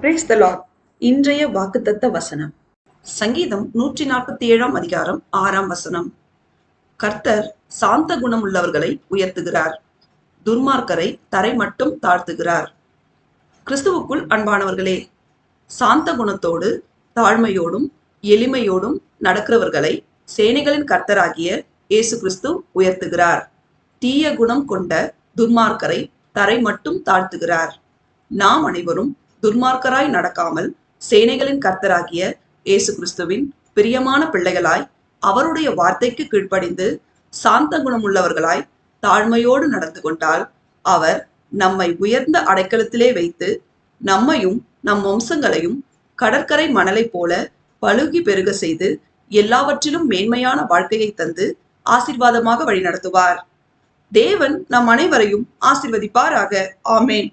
Praise the Lord. இன்றைய வாக்குத்தத்த வசனம் சங்கீதம் 147 அதிகாரம் 6 கர்த்தர் சாந்த குணம் உள்ளவர்களை உயர்த்துகிறார், துன்மார்க்கரை தரை மட்டும் தாழ்த்துகிறார். கிறிஸ்துவுக்குள் அன்பானவர்களே, சாந்த குணத்தோடு தாழ்மையோடும் எளிமையோடும் நடக்கிறவர்களை சேனைகளின் கர்த்தராகிய இயேசு கிறிஸ்து உயர்த்துகிறார். தீய குணம் கொண்ட துன்மார்க்கரை தரை மட்டும் தாழ்த்துகிறார். நாம் அனைவரும் துன்மார்க்கராய் நடக்காமல் சேனைகளின் கர்த்தராகிய இயேசு கிறிஸ்துவின் பிரியமான பிள்ளைகளாய் அவருடைய வார்த்தைக்கு கீழ்ப்படிந்து சாந்த குணமுள்ளவர்களாய் தாழ்மையோடு நடந்து கொண்டால் அவர் நம்மை உயர்ந்த அடைக்கலத்திலே வைத்து நம்மையும் நம் வம்சங்களையும் கடற்கரை மணலை போல பழுகி பெருக செய்து எல்லாவற்றிலும் மேன்மையான வாழ்க்கையை தந்து ஆசீர்வாதமாக வழிநடத்துவார். தேவன் நம் அனைவரையும் ஆசீர்வதிப்பாராக. ஆமேன்.